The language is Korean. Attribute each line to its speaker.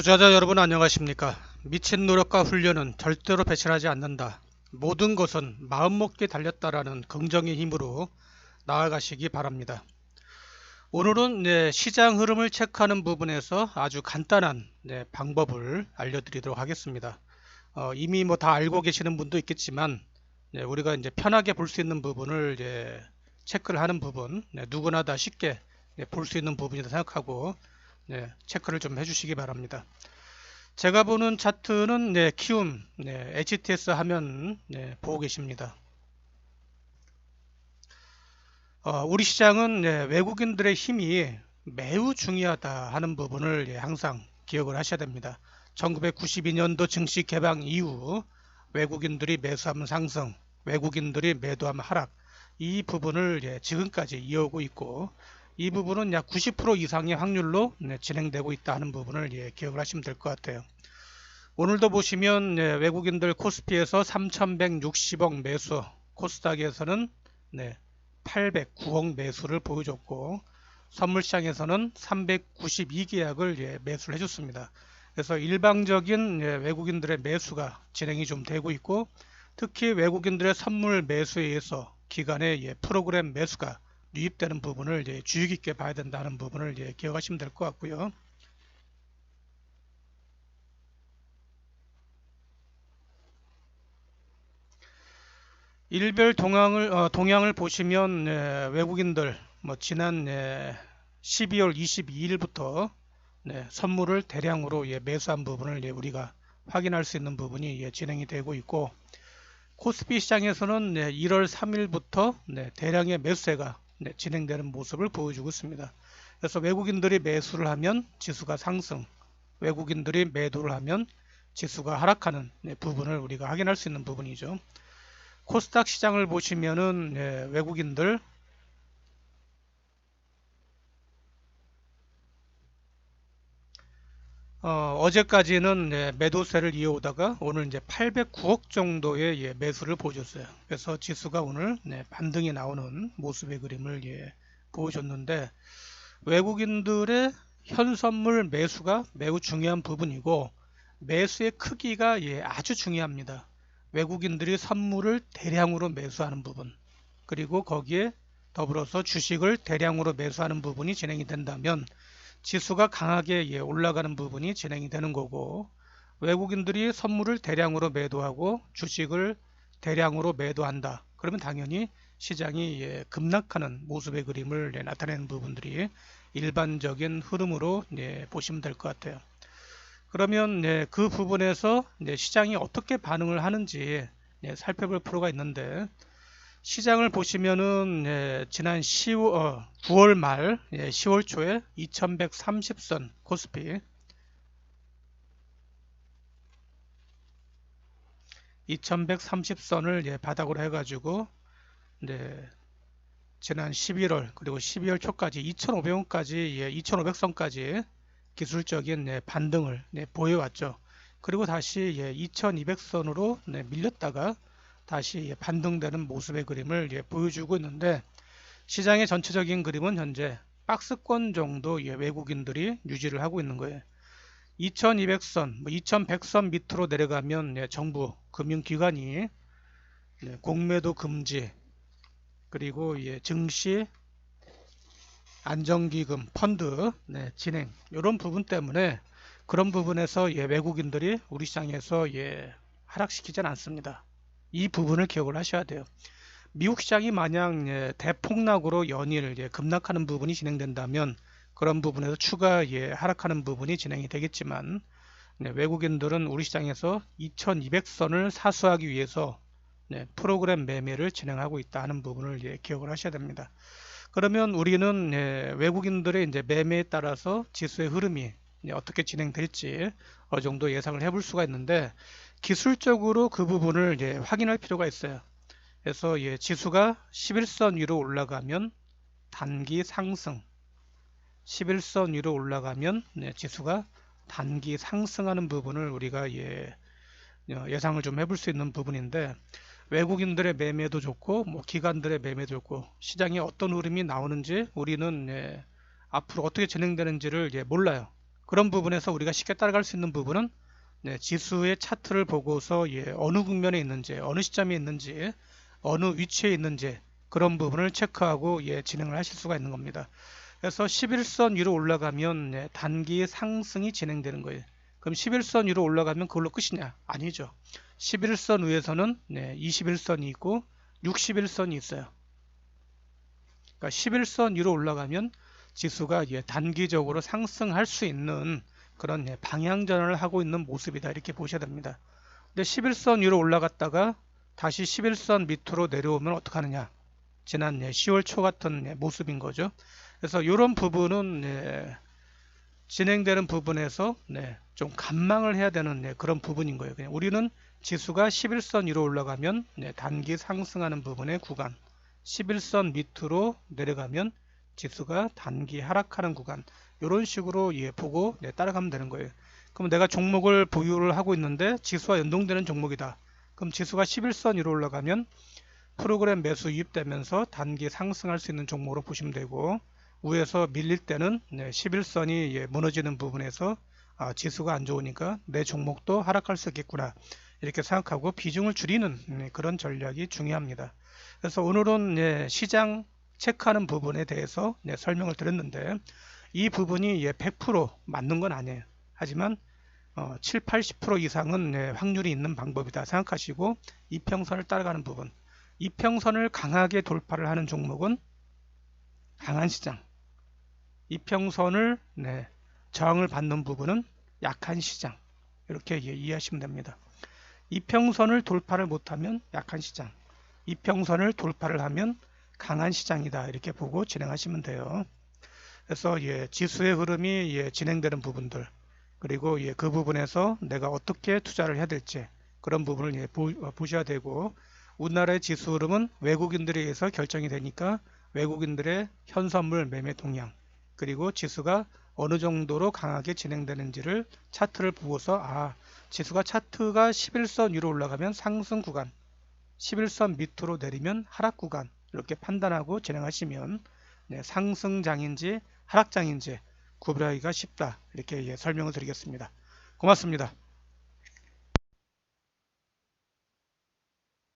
Speaker 1: 투자자 여러분 안녕하십니까? 미친 노력과 훈련은 절대로 배신하지 않는다. 모든 것은 마음먹기에 달렸다라는 긍정의 힘으로 나아가시기 바랍니다. 오늘은 시장 흐름을 체크하는 부분에서 아주 간단한 방법을 알려드리도록 하겠습니다. 이미 다 알고 계시는 분도 있겠지만 우리가 이제 편하게 볼 수 있는 부분을 체크를 하는 부분, 누구나 다 쉽게 볼 수 있는 부분이다 생각하고 체크를 좀 해주시기 바랍니다. 제가 보는 차트는 키움, HTS 화면 보고 계십니다. 우리 시장은 외국인들의 힘이 매우 중요하다 하는 부분을 항상 기억을 하셔야 됩니다. 1992년도 증시 개방 이후 외국인들이 매수하면 상승, 외국인들이 매도하면 하락, 이 부분을 지금까지 이어오고 있고, 이 부분은 약 90% 이상의 확률로 진행되고 있다 하는 부분을 기억을 하시면 될 것 같아요. 오늘도 보시면 외국인들 코스피에서 3160억 매수, 코스닥에서는 809억 매수를 보여줬고, 선물시장에서는 392계약을 매수를 해줬습니다. 그래서 일방적인 외국인들의 매수가 진행이 좀 되고 있고, 특히 외국인들의 선물 매수에 의해서 기관의 프로그램 매수가 유입되는 부분을 주의 깊게 봐야 된다는 부분을 기억하시면 될 것 같고요. 일별 동향을 보시면 외국인들 지난 12월 22일부터 선물을 대량으로 매수한 부분을 우리가 확인할 수 있는 부분이 진행이 되고 있고, 코스피 시장에서는 1월 3일부터 대량의 매수세가 진행되는 모습을 보여주고 있습니다. 그래서 외국인들이 매수를 하면 지수가 상승, 외국인들이 매도를 하면 지수가 하락하는 부분을 우리가 확인할 수 있는 부분이죠. 코스닥 시장을 보시면은 외국인들 어제까지는 매도세를 이어오다가 오늘 이제 809억 정도의 매수를 보여줬어요. 그래서 지수가 오늘 반등이 나오는 모습의 그림을 보여줬는데, 외국인들의 현선물 매수가 매우 중요한 부분이고, 매수의 크기가 아주 중요합니다. 외국인들이 선물을 대량으로 매수하는 부분, 그리고 거기에 더불어서 주식을 대량으로 매수하는 부분이 진행이 된다면 지수가 강하게 올라가는 부분이 진행이 되는 거고, 외국인들이 선물을 대량으로 매도하고 주식을 대량으로 매도한다. 그러면 당연히 시장이 급락하는 모습의 그림을 나타내는 부분들이 일반적인 흐름으로 보시면 될 것 같아요. 그러면 그 부분에서 시장이 어떻게 반응을 하는지 살펴볼 필요가 있는데, 시장을 보시면은 지난 9월 말 10월 초에 2130선 코스피 2130선을 바닥으로 해가지고 지난 11월 그리고 12월 초까지 2500원까지 2500선까지 기술적인 반등을 보여왔죠. 그리고 다시 2200선으로 밀렸다가 다시 반등되는 모습의 그림을 보여주고 있는데, 시장의 전체적인 그림은 현재 박스권 정도 외국인들이 유지를 하고 있는 거예요. 2200선, 2100선 밑으로 내려가면 정부, 금융기관이 공매도 금지, 그리고 증시 안정기금, 펀드 진행, 이런 부분 때문에 그런 부분에서 외국인들이 우리 시장에서 하락시키진 않습니다. 이 부분을 기억을 하셔야 돼요. 미국 시장이 만약 대폭락으로 연일 급락하는 부분이 진행된다면 그런 부분에서 추가 하락하는 부분이 진행이 되겠지만, 외국인들은 우리 시장에서 2200선을 사수하기 위해서 프로그램 매매를 진행하고 있다 하는 부분을 기억을 하셔야 됩니다. 그러면 우리는 외국인들의 이제 매매에 따라서 지수의 흐름이 어떻게 진행될지 어느 정도 예상을 해볼 수가 있는데, 기술적으로 그 부분을 확인할 필요가 있어요. 그래서 지수가 11선 위로 올라가면 단기 상승, 11선 위로 올라가면 지수가 단기 상승하는 부분을 우리가 예상을 좀 해볼 수 있는 부분인데, 외국인들의 매매도 좋고 기관들의 매매도 좋고 시장에 어떤 흐름이 나오는지 우리는 앞으로 어떻게 진행되는지를 몰라요. 그런 부분에서 우리가 쉽게 따라갈 수 있는 부분은 지수의 차트를 보고서 어느 국면에 있는지, 어느 시점에 있는지, 어느 위치에 있는지 그런 부분을 체크하고 진행을 하실 수가 있는 겁니다. 그래서 11선 위로 올라가면 단기 상승이 진행되는 거예요. 그럼 11선 위로 올라가면 그걸로 끝이냐? 아니죠. 11선 위에서는 21선이 있고 61선이 있어요. 그러니까 11선 위로 올라가면 지수가 단기적으로 상승할 수 있는 그런 방향전환을 하고 있는 모습이다, 이렇게 보셔야 됩니다. 근데 11선 위로 올라갔다가 다시 11선 밑으로 내려오면 어떡하느냐? 지난 10월 초 같은 모습인 거죠. 그래서 이런 부분은 진행되는 부분에서 좀 관망을 해야 되는 그런 부분인 거예요. 그냥 우리는 지수가 11선 위로 올라가면 단기 상승하는 부분의 구간, 11선 밑으로 내려가면 지수가 단기 하락하는 구간, 이런 식으로 보고 따라가면 되는 거예요. 그럼 내가 종목을 보유를 하고 있는데 지수와 연동되는 종목이다. 그럼 지수가 11선 위로 올라가면 프로그램 매수 유입되면서 단기 상승할 수 있는 종목으로 보시면 되고, 위에서 밀릴 때는 11선이 무너지는 부분에서 지수가 안 좋으니까 내 종목도 하락할 수 있겠구나, 이렇게 생각하고 비중을 줄이는 그런 전략이 중요합니다. 그래서 오늘은 시장 체크하는 부분에 대해서 설명을 드렸는데, 이 부분이 100% 맞는 건 아니에요. 하지만 7, 80% 이상은 확률이 있는 방법이다 생각하시고, 이평선을 따라가는 부분, 이평선을 강하게 돌파를 하는 종목은 강한 시장, 이평선을 저항을 받는 부분은 약한 시장, 이렇게 이해하시면 됩니다. 이평선을 돌파를 못하면 약한 시장, 이평선을 돌파를 하면 강한 시장이다, 이렇게 보고 진행하시면 돼요. 그래서 지수의 흐름이 진행되는 부분들, 그리고 그 부분에서 내가 어떻게 투자를 해야 될지 그런 부분을 보셔야 되고, 우리나라의 지수 흐름은 외국인들에 의해서 결정이 되니까 외국인들의 현선물 매매 동향, 그리고 지수가 어느 정도로 강하게 진행되는지를 차트를 보고서 지수가 차트가 11선 위로 올라가면 상승 구간, 11선 밑으로 내리면 하락 구간, 이렇게 판단하고 진행하시면 상승장인지 하락장인지 구별하기가 쉽다, 이렇게 설명을 드리겠습니다. 고맙습니다.